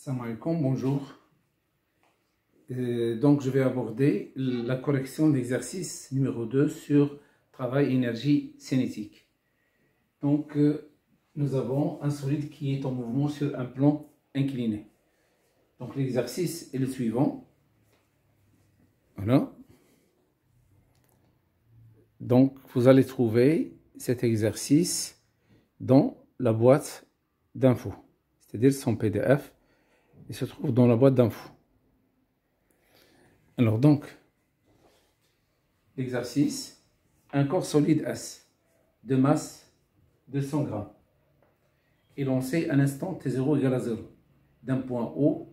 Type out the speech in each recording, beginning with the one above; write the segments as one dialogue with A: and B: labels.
A: Salam alaikum, bonjour. Donc, je vais aborder la correction de l'exercice numéro 2 sur travail énergie cinétique. Donc, nous avons un solide qui est en mouvement sur un plan incliné. Donc, l'exercice est le suivant. Voilà. Donc, vous allez trouver cet exercice dans la boîte d'infos, c'est-à-dire son PDF. Il se trouve dans la boîte d'infos. Alors donc, l'exercice, un corps solide S de masse 200 grammes est lancé à l'instant T0 égale à 0 d'un point O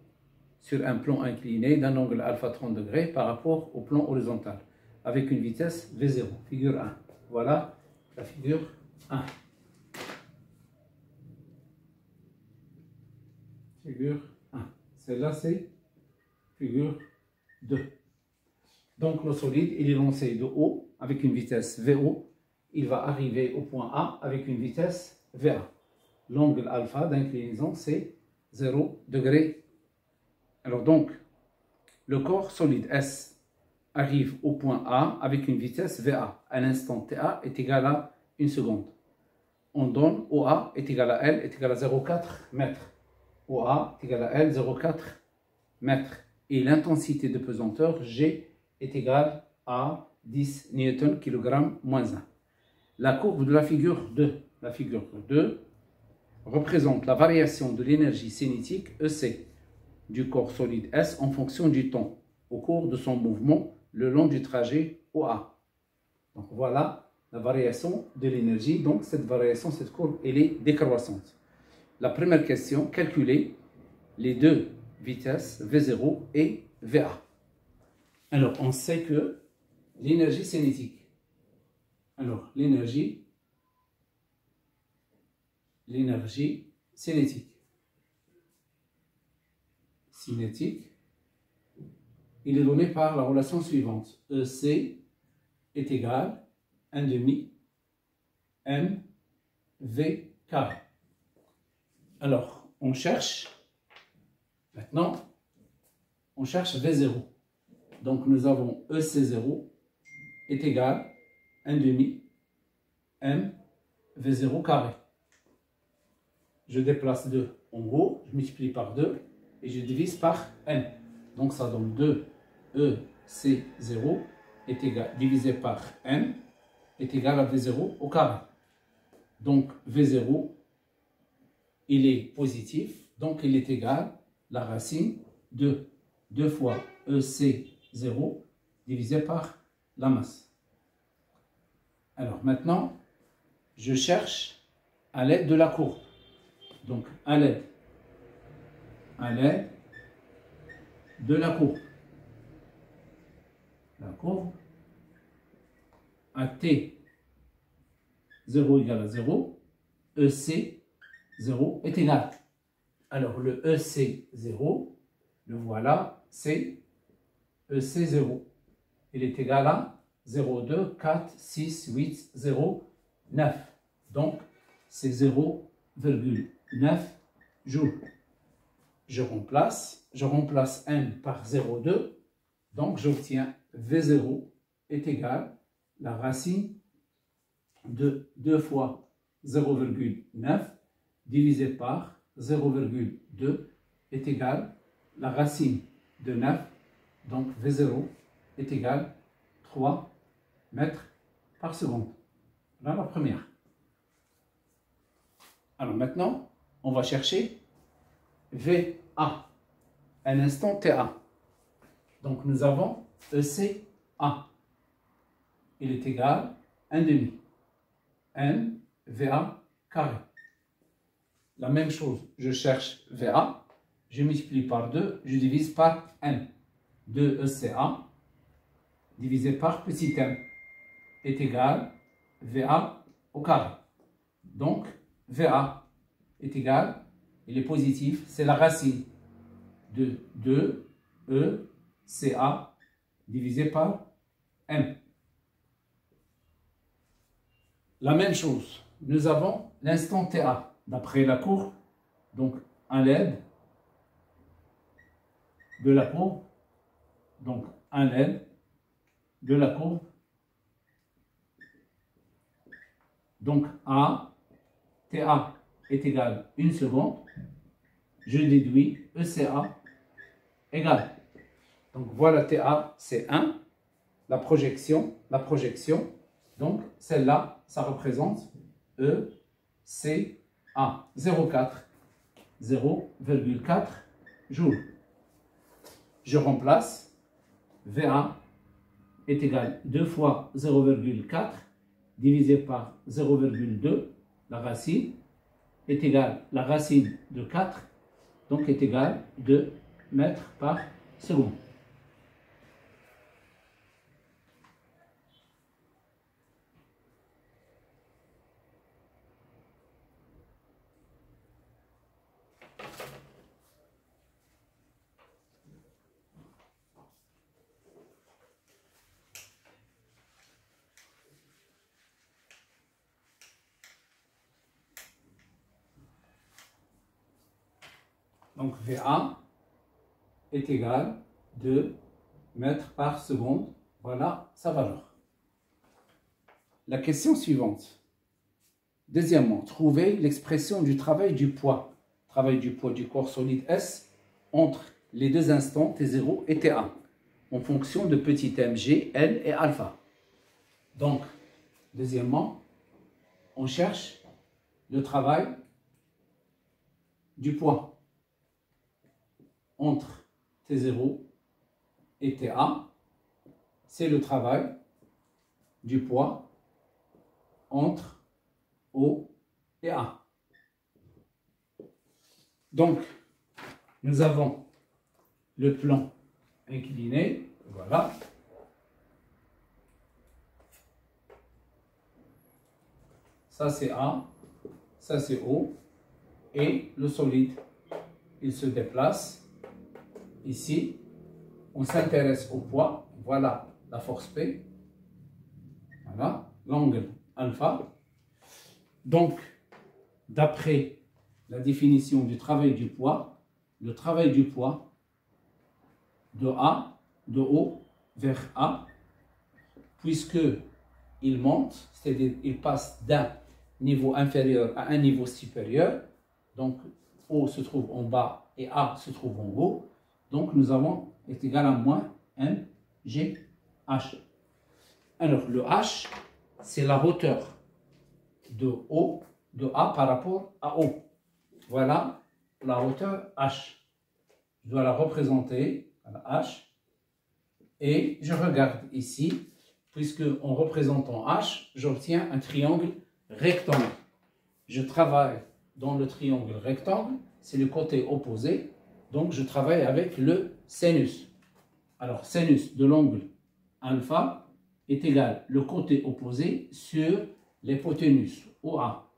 A: sur un plan incliné d'un angle alpha 30 degrés par rapport au plan horizontal avec une vitesse V0, figure 1. Voilà la figure 1. Figure 1. Celle-là, c'est figure 2. Donc, le solide, il est lancé de haut avec une vitesse VO. Il va arriver au point A avec une vitesse VA. L'angle alpha d'inclinaison, c'est 0 degré. Alors donc, le corps solide S arrive au point A avec une vitesse VA. À l'instant TA est égal à 1 seconde. On donne OA est égal à L est égal à 0,4 mètres. OA est égal à L 0,4 mètres. Et l'intensité de pesanteur G est égale à 10 Newton kg moins 1. La courbe de la figure 2, représente la variation de l'énergie cinétique EC du corps solide S en fonction du temps au cours de son mouvement le long du trajet OA. Donc voilà la variation de l'énergie. Donc cette variation, cette courbe, elle est décroissante. La première question, calculer les deux vitesses V0 et VA. Alors, on sait que l'énergie cinétique. Alors, l'énergie cinétique. Il est donné par la relation suivante. EC est égal à 1 demi mv carré. Alors, on cherche V0. Donc, nous avons EC0 est égal à 1 demi mv0 carré. Je déplace 2 en haut, je multiplie par 2 et je divise par n. Donc, ça donne 2 EC0 est égal, divisé par n est égal à V0 au carré. Donc, V0, il est positif, donc il est égal à la racine de 2 fois EC0 divisé par la masse. Alors maintenant, je cherche à l'aide de la courbe. Donc à l'aide de la courbe. La courbe à T 0 égale à 0, EC 0 est égal. Alors le EC0, le voilà, c'est EC0. Il est égal à 0,2, 4, 6, 8, 0, 9. Donc c'est 0,9 joules. Je remplace n par 0,2. Donc j'obtiens V0 est égal à la racine de 2 fois 0,9 divisé par 0,2 est égal à la racine de 9. Donc V0 est égal à 3 mètres par seconde. Voilà la première. Alors maintenant, on va chercher VA à l'instant TA. Donc nous avons ECA. Il est égal à 1 demi mVA carré. La même chose, je cherche VA, je multiplie par 2, je divise par n. 2 ECA divisé par petit m est égal à VA au carré. Donc, VA est égal, il est positif, c'est la racine de 2 ECA divisé par m. La même chose, nous avons l'instant TA, d'après la courbe, donc à l'aide de la courbe, donc un L de la courbe. Donc A, TA est égal à 1 seconde. Je déduis ECA égale. Donc voilà TA, c'est 1. La projection. Donc celle-là, ça représente ECA 0,4 joules. Je remplace. VA est égal à 2 fois 0,4 divisé par 0,2. La racine est égale, la racine de 4, donc est égale à 2 mètres par seconde. Donc VA est égal à 2 mètres par seconde. Voilà sa valeur. La question suivante. Deuxièmement, trouver l'expression du travail du poids. Travail du poids du corps solide S entre les deux instants T0 et T1 en fonction de petit m, G, L et alpha. Donc, deuxièmement, on cherche le travail du poids entre T0 et TA, c'est le travail du poids entre O et A. Donc, nous avons le plan incliné, voilà. Ça c'est A, ça c'est O, et le solide, il se déplace. Ici, on s'intéresse au poids. Voilà la force P. Voilà l'angle alpha. Donc, d'après la définition du travail du poids, le travail du poids de O vers A, puisque il monte, c'est-à-dire il passe d'un niveau inférieur à un niveau supérieur. Donc, O se trouve en bas et A se trouve en haut. Donc, nous avons est égal à moins mg h. Alors, le h, c'est la hauteur de A par rapport à O. Voilà la hauteur h. Je dois la représenter à la h. Et je regarde ici, puisque en représentant h, j'obtiens un triangle rectangle. Je travaille dans le triangle rectangle, c'est le côté opposé. Donc, je travaille avec le sinus. Alors, sinus de l'angle alpha est égal le côté opposé sur l'hypoténuse, OA.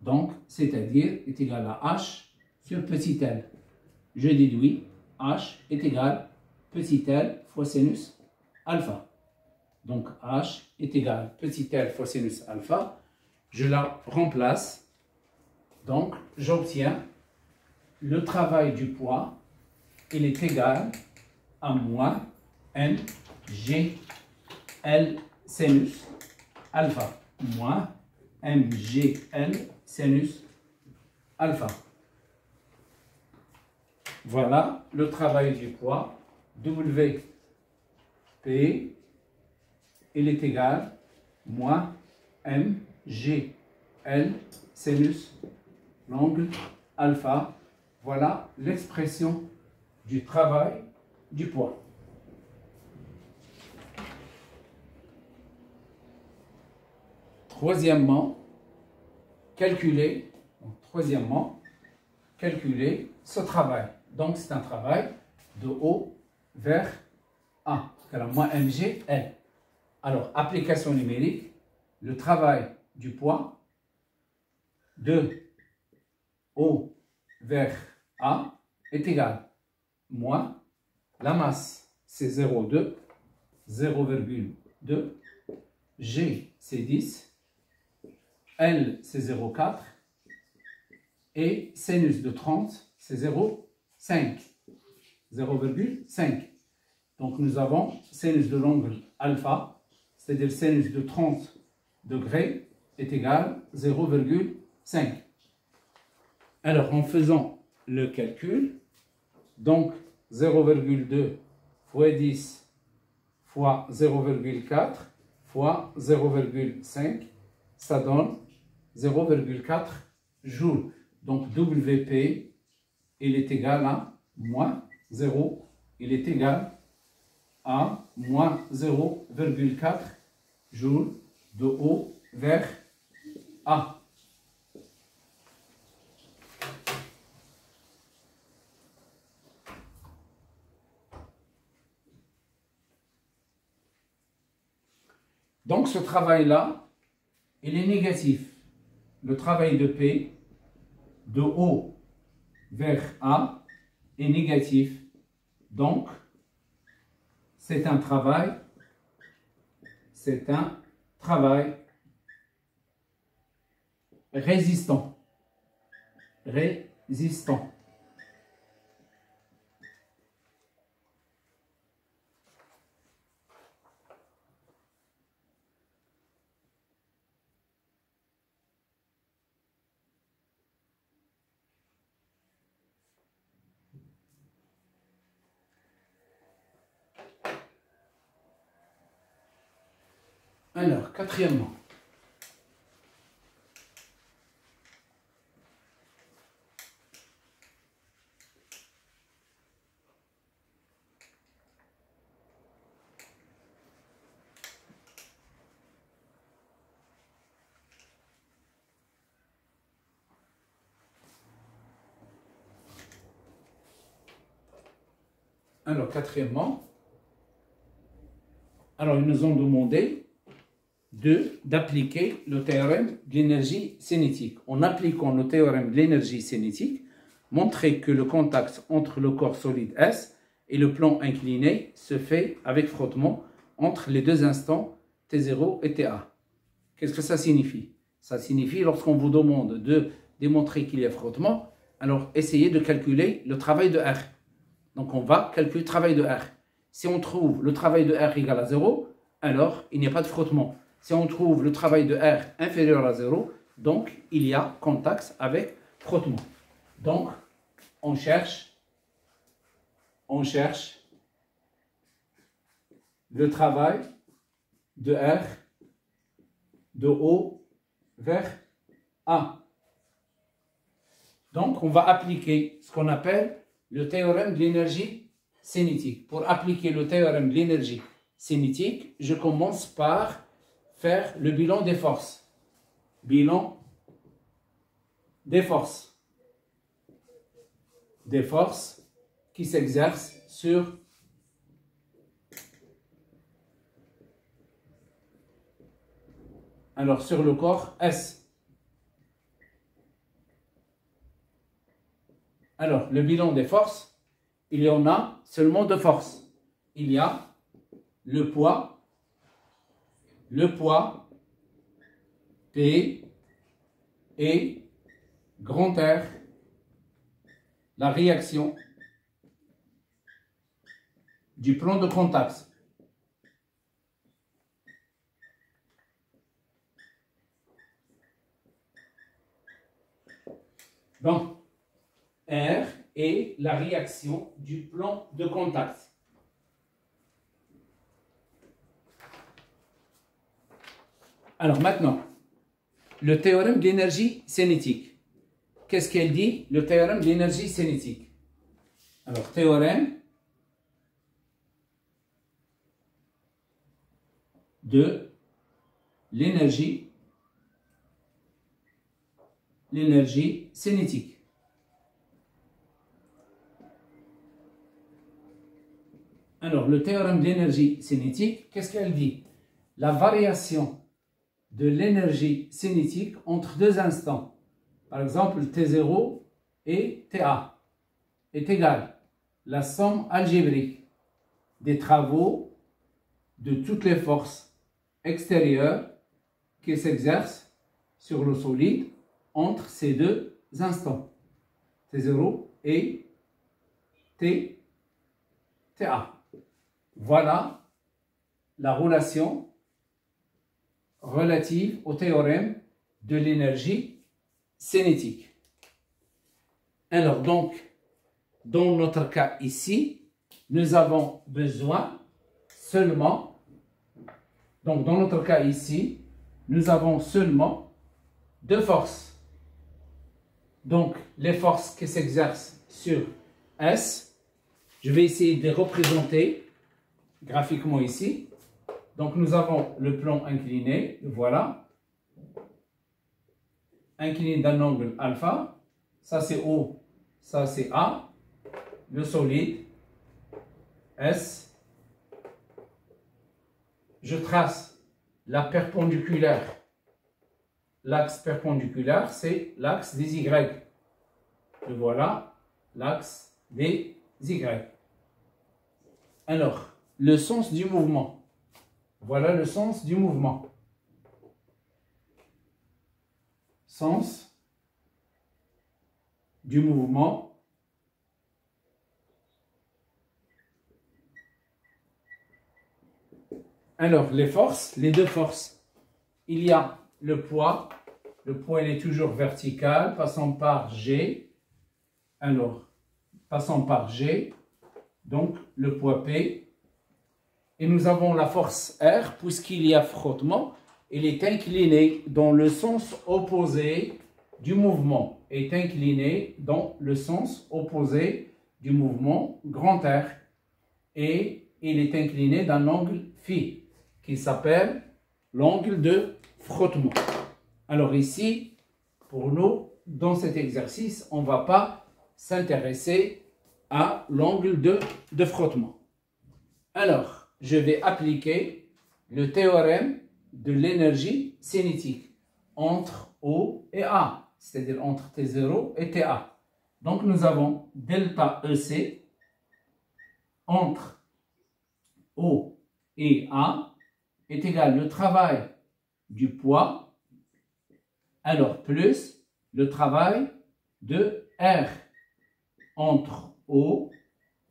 A: Donc, c'est-à-dire est égal à H sur petit l. Je déduis H est égal petit l fois sinus alpha. Donc, H est égal petit l fois sinus alpha. Je la remplace. Donc, j'obtiens le travail du poids, il est égal à moins mg L sinus alpha. Moins mg L sinus alpha. Voilà le travail du poids. WP, il est égal à moins mg L sinus l'angle alpha. Voilà l'expression du travail du poids. Troisièmement, calculer ce travail. Donc, c'est un travail de O vers A, alors moins mg L. Alors, application numérique, le travail du poids de O vers A est égal moins la masse, c'est 0,2, 0,2, G, c'est 10, L, c'est 0,4 et sinus de 30, c'est 0,5. 0,5. Donc nous avons sinus de l'angle alpha, c'est-à-dire sinus de 30 degrés, est égal à 0,5. Alors en faisant le calcul, donc 0,2 fois 10 fois 0,4 fois 0,5, ça donne 0,4 joules. Donc WP, il est égal à moins 0, il est égal à moins 0,4 joules de O vers A. Donc ce travail-là, il est négatif. Le travail de P, de O vers A, est négatif. Donc, c'est un travail résistant. Résistant. Alors, quatrièmement, ils nous ont demandé d'appliquer le théorème de l'énergie cinétique. En appliquant le théorème de l'énergie cinétique, montrer que le contact entre le corps solide S et le plan incliné se fait avec frottement entre les deux instants T0 et TA. Qu'est-ce que ça signifie? Ça signifie, lorsqu'on vous demande de démontrer qu'il y a frottement, alors essayez de calculer le travail de R. Donc on va calculer le travail de R. Si on trouve le travail de R égal à 0, alors il n'y a pas de frottement. Si on trouve le travail de R inférieur à 0, donc il y a contact avec frottement. Donc on cherche le travail de R de O vers A. Donc on va appliquer ce qu'on appelle le théorème de l'énergie cinétique. Pour appliquer le théorème de l'énergie cinétique, je commence par faire le bilan des forces. Bilan des forces. Des forces qui s'exercent sur le corps S. Alors, le bilan des forces, il y en a seulement deux forces. Il y a le poids P et grand R, la réaction du plan de contact. Donc, R est la réaction du plan de contact. Alors maintenant, le théorème de l'énergie cinétique. Qu'est-ce qu'elle dit, le théorème de l'énergie cinétique? Alors, théorème de l'énergie cinétique. Alors, le théorème de l'énergie cinétique, qu'est-ce qu'elle dit? La variation de l'énergie cinétique entre deux instants, par exemple T0 et TA, est égale la somme algébrique des travaux de toutes les forces extérieures qui s'exercent sur le solide entre ces deux instants, T0 et TA. Voilà la relation relative au théorème de l'énergie cinétique. Alors donc, dans notre cas ici, nous avons besoin seulement, donc dans notre cas ici, nous avons seulement deux forces. Donc les forces qui s'exercent sur S, je vais essayer de les représenter graphiquement ici. Donc nous avons le plan incliné, voilà, incliné d'un angle alpha, ça c'est O, ça c'est A, le solide, S, je trace la perpendiculaire, l'axe perpendiculaire c'est l'axe des Y, et voilà l'axe des Y. Alors, le sens du mouvement. Voilà le sens du mouvement. Sens du mouvement. Alors, les forces, les deux forces. Il y a le poids. Le poids, il est toujours vertical, passant par G. Alors, passant par G, donc le poids P. Et nous avons la force R, puisqu'il y a frottement, il est incliné dans le sens opposé du mouvement. Est incliné dans le sens opposé du mouvement grand R. Et il est incliné d'un angle phi, qui s'appelle l'angle de frottement. Alors ici, pour nous, dans cet exercice, on ne va pas s'intéresser à l'angle de frottement. Alors, je vais appliquer le théorème de l'énergie cinétique entre O et A, c'est-à-dire entre T0 et TA. Donc nous avons delta EC entre O et A est égal au travail du poids, alors plus le travail de R entre O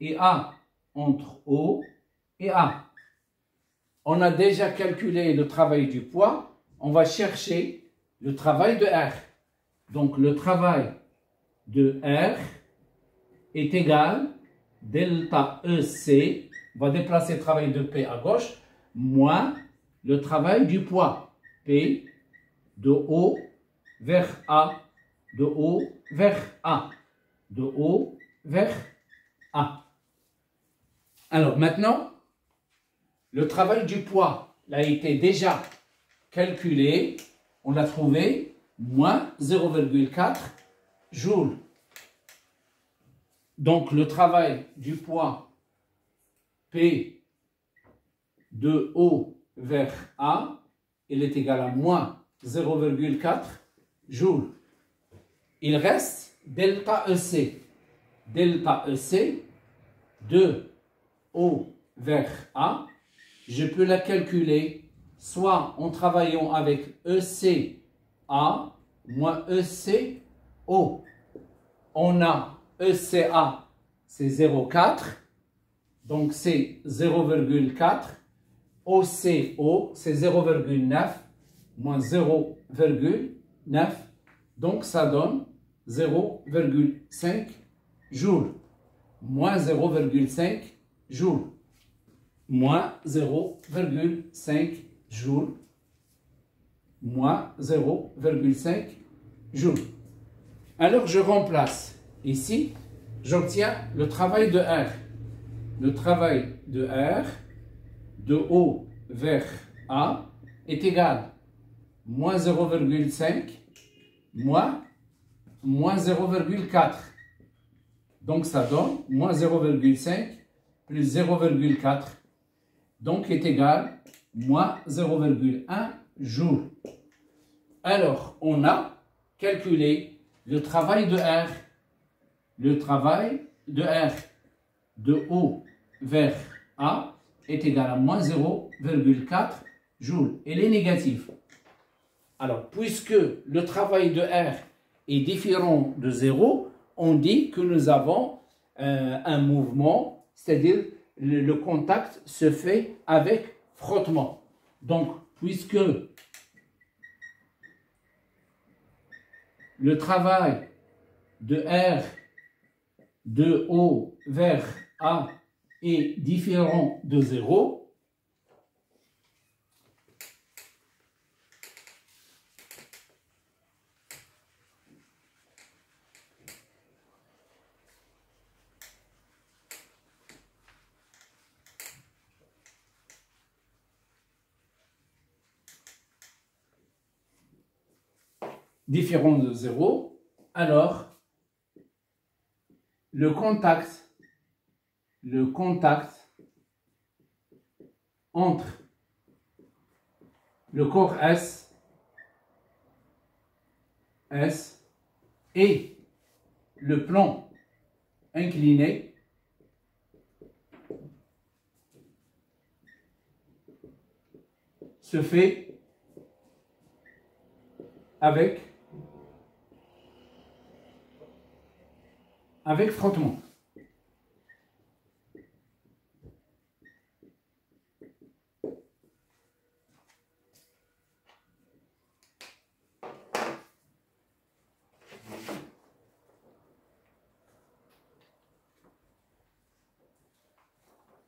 A: et A, entre O et A. On a déjà calculé le travail du poids, on va chercher le travail de R. Donc le travail de R est égal delta EC, on va déplacer le travail de P à gauche, moins le travail du poids, P de O vers A, de O vers A, de O vers A. Alors maintenant, le travail du poids a été déjà calculé, on l'a trouvé, moins 0,4 joules. Donc le travail du poids P de O vers A, il est égal à moins 0,4 joules. Il reste delta EC. Delta EC de O vers A, je peux la calculer soit en travaillant avec ECA moins ECO. On a ECA, c'est 0,4, donc c'est 0,4. OCO, c'est 0,9 moins 0,9, donc ça donne 0,5 joules. Moins 0,5 joules. Moins 0,5 joules. Moins 0,5 joules. Alors je remplace ici, j'obtiens le travail de R. Le travail de R de O vers A est égal moins 0,5 moins 0,4. Donc ça donne moins 0,5 plus 0,4. Donc est égal moins 0,1 joule. Alors on a calculé le travail de R. Le travail de R de O vers A est égal à moins 0,4 joules. Il est négatif. Alors, puisque le travail de R est différent de 0, on dit que nous avons un mouvement, c'est-à-dire le contact se fait avec frottement. Donc, puisque le travail de R de O vers A est différent de 0, alors le contact entre le corps S et le plan incliné se fait avec frottement.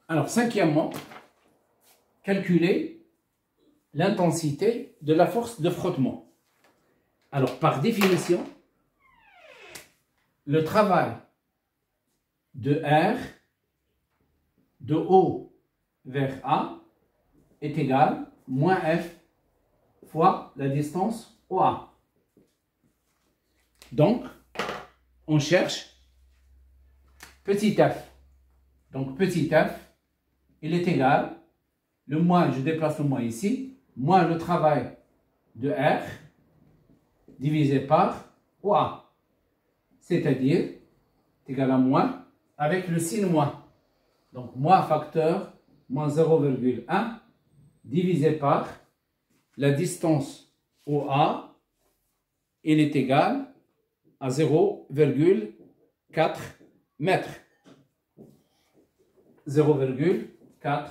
A: Alors, cinquièmement, calculer l'intensité de la force de frottement. Alors, par définition, le travail de R de O vers A est égal à moins F fois la distance OA. Donc, on cherche petit f. Donc, petit f, il est égal, le moins, je déplace le moins ici, moins le travail de R divisé par OA. C'est-à-dire, égal à moins avec le signe moins. Donc, moins facteur, moins 0,1 divisé par la distance OA, il est égal à 0,4 mètres. 0,4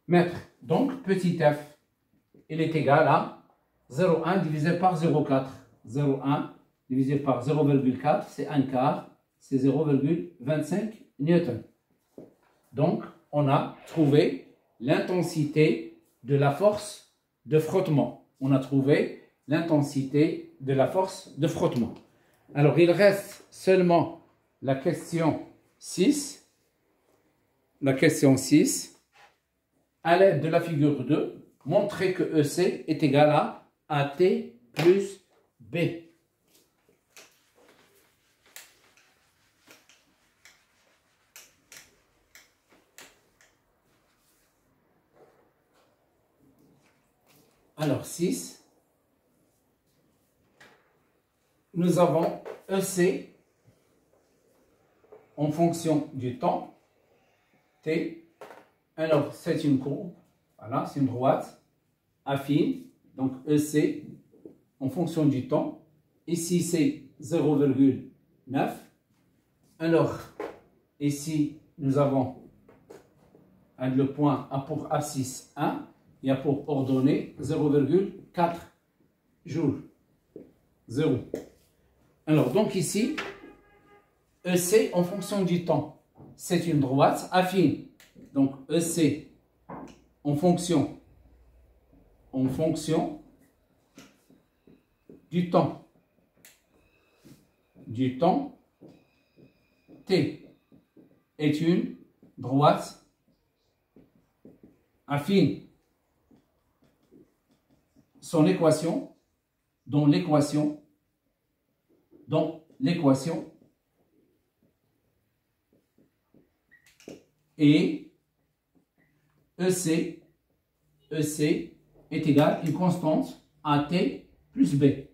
A: mètres. Donc, petit f, il est égal à 0,1 divisé par 0,4. 0,1 divisé par 0,4, c'est un quart, c'est 0,25 newton. Donc, on a trouvé l'intensité de la force de frottement. On a trouvé l'intensité de la force de frottement. Alors, il reste seulement la question 6. La question 6, à l'aide de la figure 2, montrer que EC est égal à AT plus B. Alors 6, nous avons EC en fonction du temps. T. Alors, c'est une courbe, voilà, c'est une droite affine, donc EC en fonction du temps. Ici, c'est 0,9. Alors, ici, nous avons le point A pour abscisse 1 et A pour ordonnée 0,4 joules. 0. Alors, donc ici, EC en fonction du temps. C'est une droite affine. Donc, EC en fonction du temps. T est une droite affine. Son équation, dans l'équation, et EC est égal à une constante AT plus B.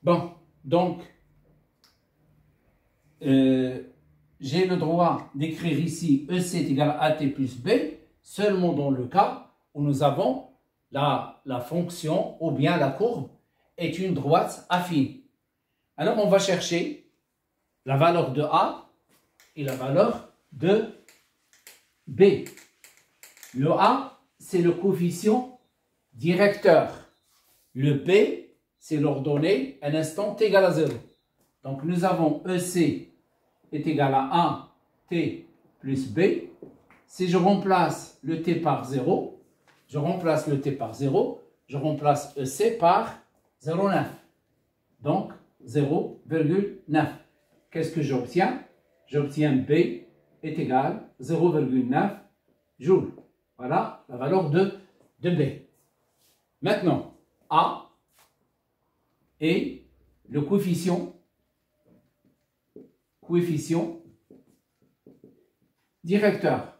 A: Bon, donc, j'ai le droit d'écrire ici EC est égal à AT plus B seulement dans le cas où nous avons la fonction ou bien la courbe est une droite affine. Alors, on va chercher la valeur de A et la valeur de B. Le A, c'est le coefficient directeur. Le B, c'est l'ordonnée, un instant t égale à 0. Donc nous avons EC est égal à 1 t plus B. Si je remplace le t par 0, je remplace le t par 0, je remplace EC par 0,9. Donc 0,9. Qu'est-ce que j'obtiens? J'obtiens B est égal à 0,9 joules. Voilà la valeur de B. Maintenant, A est le coefficient directeur.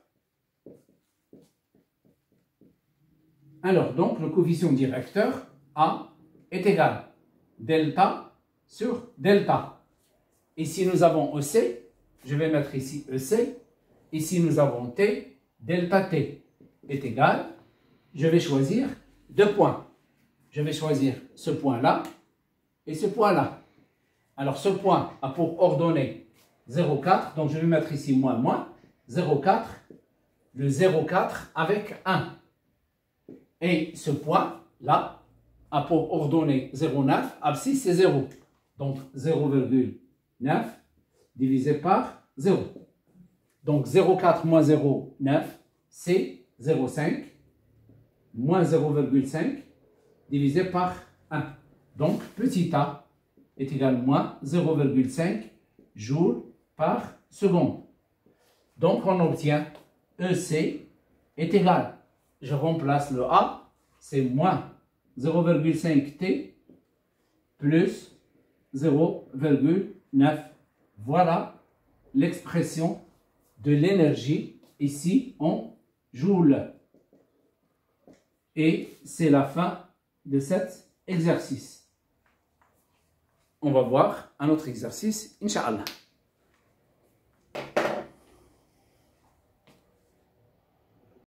A: Alors, donc, le coefficient directeur, A, est égal delta sur delta. Ici, nous avons EC. Je vais mettre ici EC. Ici, nous avons T. Delta T est égal. Je vais choisir deux points. Je vais choisir ce point-là et ce point-là. Alors, ce point a pour ordonnée 0,4. Donc, je vais mettre ici moins, moins. 0,4. Le 0,4 avec 1. Et ce point-là a pour ordonnée 0,9. Abscisse, c'est 0. Donc, 0,9 divisé par 0. Donc, 0,4 moins 0,9, c'est 0,5. Moins 0,5 divisé par 1. Donc, petit a est égal à moins 0,5 joules par seconde. Donc, on obtient EC est égal. Je remplace le A, c'est moins 0,5 T plus 0,9. Voilà l'expression de l'énergie ici en joules. Et c'est la fin de cet exercice. On va voir un autre exercice, Inch'Allah.